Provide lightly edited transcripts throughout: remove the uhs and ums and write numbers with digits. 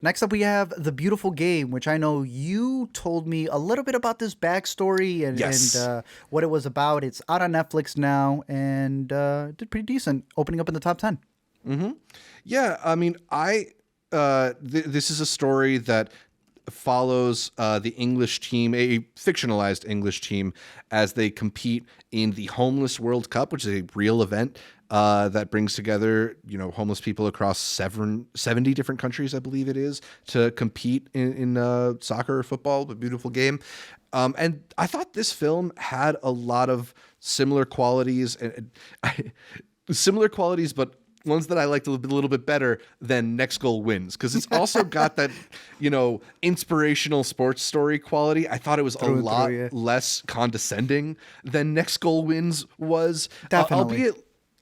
Next up, we have The Beautiful Game, which I know you told me a little bit about this backstory and Yes. what it was about. It's out on Netflix now and did pretty decent, opening up in the top 10. Yeah, I mean, this is a story that follows the English team, a fictionalized English team, as they compete in the Homeless World Cup, which is a real event that brings together, homeless people across 70 different countries, I believe it is, to compete in soccer or football, the beautiful game. And I thought this film had a lot of similar qualities, similar qualities, but ones that I liked a little bit better than Next Goal Wins, because it's also got that, inspirational sports story quality. I thought it was a Through and lot through, yeah. less condescending than Next Goal Wins was, Definitely.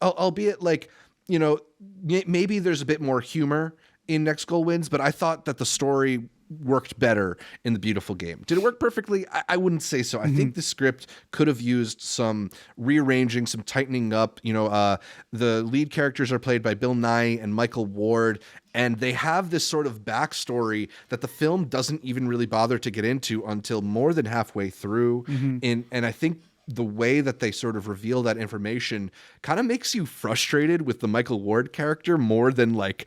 albeit like, maybe there's a bit more humor in Next Goal Wins, but I thought that the story worked better in The Beautiful Game. Did it work perfectly? I wouldn't say so. I think the script could have used some rearranging, some tightening up. The lead characters are played by Bill Nye and Michael Ward, and they have this sort of backstory that the film doesn't even really bother to get into until more than halfway through. And I think the way that they sort of reveal that information kind of makes you frustrated with the Michael Ward character more than like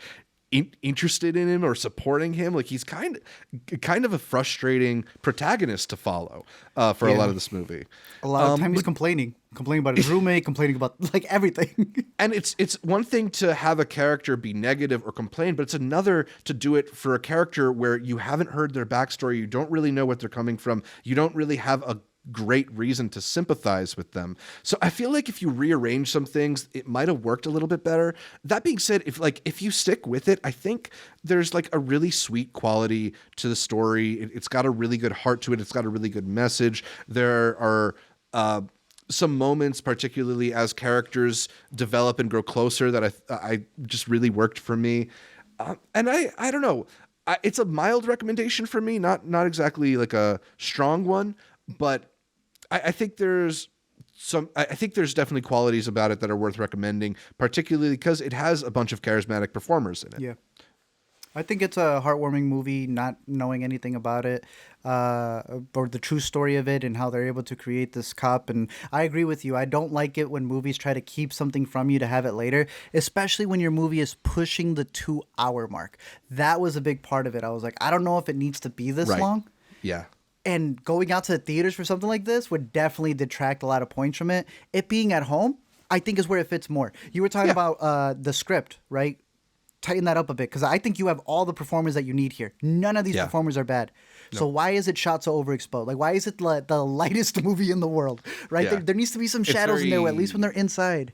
interested in him or supporting him. Like he's kind of a frustrating protagonist to follow for a lot of this movie. A lot of time he's complaining about his roommate, complaining about like everything. And it's one thing to have a character be negative or complain, but it's another to do it for a character where you haven't heard their backstory, you don't really know what they're coming from, you don't really have a great reason to sympathize with them. So I feel like if you rearrange some things, it might have worked a little bit better. That being said, if you stick with it, I think there's like a really sweet quality to the story. It's got a really good heart to it. It's got a really good message. There are some moments, particularly as characters develop and grow closer, that I just really worked for me. And I don't know. It's a mild recommendation for me, not exactly like a strong one, but I think there's definitely qualities about it that are worth recommending, particularly because it has a bunch of charismatic performers in it. Yeah. I think it's a heartwarming movie, not knowing anything about it, or the true story of it and how they're able to create this cup. And I agree with you. I don't like it when movies try to keep something from you to have it later, especially when your movie is pushing the 2-hour mark. That was a big part of it. I was like, I don't know if it needs to be this Right. long. Yeah. And going out to the theaters for something like this would definitely detract a lot of points from it. It being at home, I think, is where it fits more. You were talking about the script, right? Tighten that up a bit, because I think you have all the performers that you need here. None of these performers are bad. So why is it shot so overexposed? Like, why is it the lightest movie in the world, right? Yeah. There needs to be some shadows in there, at least when they're inside.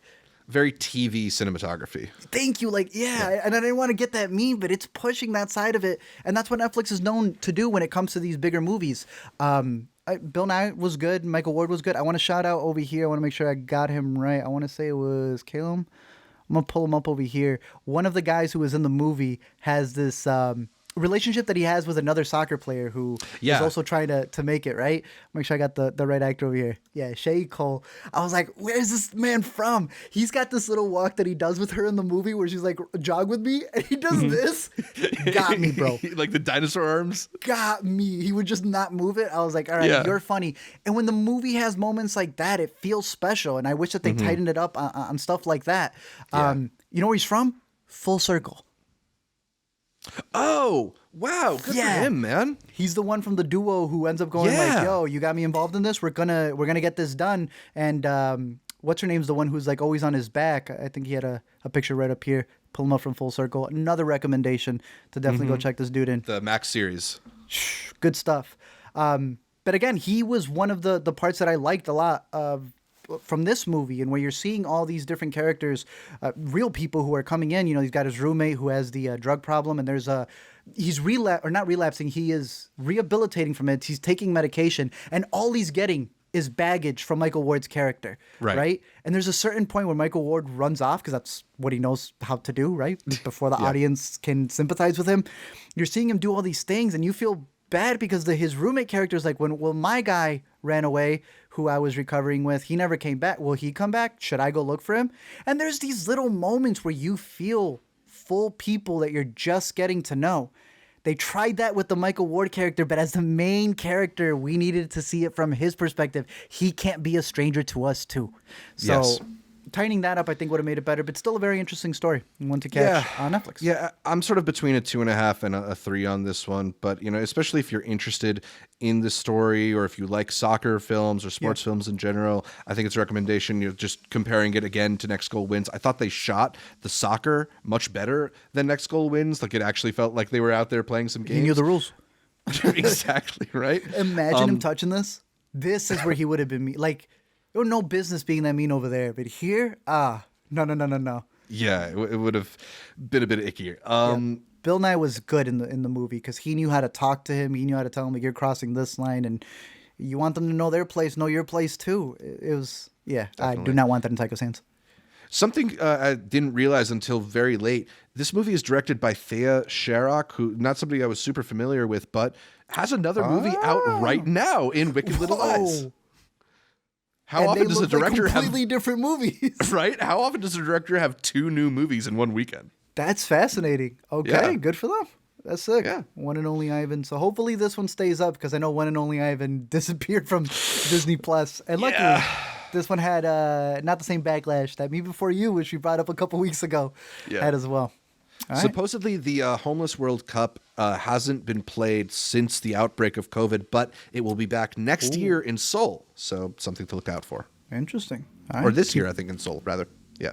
Very TV cinematography. Thank you. Like, yeah. And I didn't want to get that mean, but it's pushing that side of it. And that's what Netflix is known to do when it comes to these bigger movies. Bill Nye was good. Michael Ward was good. I want to shout out over here. I want to make sure I got him right. I want to say it was Caleb. I'm going to pull him up over here. One of the guys who was in the movie has this relationship that he has with another soccer player who is also trying to make it, right? Make sure I got the right actor over here. Yeah, Shay Cole. I was like, where's this man from? He's got this little walk that he does with her in the movie where she's like, jog with me, and he does this. Got me, bro. Like the dinosaur arms. Got me. He would just not move it. I was like, all right, you're funny. And when the movie has moments like that, it feels special. And I wish that they tightened it up on stuff like that. You know where he's from? Full Circle. Oh, wow. Good for him, man. He's the one from the duo who ends up going like, yo, you got me involved in this. We're gonna get this done. And what's her name's the one who's like always on his back. I think he had a picture right up here. Pull him up from Full Circle. Another recommendation to definitely go check this dude in. The Max series. Good stuff. But again, he was one of the parts that I liked a lot of from this movie, and where you're seeing all these different characters, real people who are coming in. He's got his roommate who has the drug problem, and he's not relapsing. He is rehabilitating from it. He's taking medication, and all he's getting is baggage from Michael Ward's character, right? And there's a certain point where Michael Ward runs off because that's what he knows how to do, right? Before the audience can sympathize with him. You're seeing him do all these things, and you feel bad because his roommate character is like, when my guy ran away, who I was recovering with, he never came back. Will he come back? Should I go look for him? And there's these little moments where you feel full people that you're just getting to know They tried that with the Michael Ward character, but as the main character, we needed to see it from his perspective. He can't be a stranger to us too. So Yes. tightening that up, I think, would have made it better, but still a very interesting story. One to catch on Netflix. Yeah, I'm sort of between a 2.5 and a 3 on this one. But, especially if you're interested in the story or if you like soccer films or sports films in general, I think it's a recommendation. Just comparing it again to Next Goal Wins. I thought they shot the soccer much better than Next Goal Wins. Like, it actually felt like they were out there playing some games. He knew the rules. Exactly, right? Imagine him touching this. This is where he would have been mean. Like, there was no business being that mean over there. But here, no. Yeah, it would have been a bit ickier. Bill Nye was good in the movie because he knew how to talk to him. He knew how to tell him, like, you're crossing this line, and you want them to know their place, know your place too. It was, I do not want that in Taiko's hands. Something I didn't realize until very late. This movie is directed by Thea Sharrock, who not somebody I was super familiar with, but has another movie out right now in Wicked Little Lies. How often does a director have completely different movies? Right? How often does a director have 2 new movies in one weekend? That's fascinating. Okay, Yeah. good for them. That's sick. Yeah. One and Only Ivan. So hopefully this one stays up because I know One and Only Ivan disappeared from Disney Plus, and luckily this one had not the same backlash that Me Before You, which we brought up a couple weeks ago, had as well. All right. Supposedly, the Homeless World Cup hasn't been played since the outbreak of COVID, but it will be back next year in Seoul. So something to look out for. Interesting. All Or right. this year, I think, in Seoul, rather. Yeah.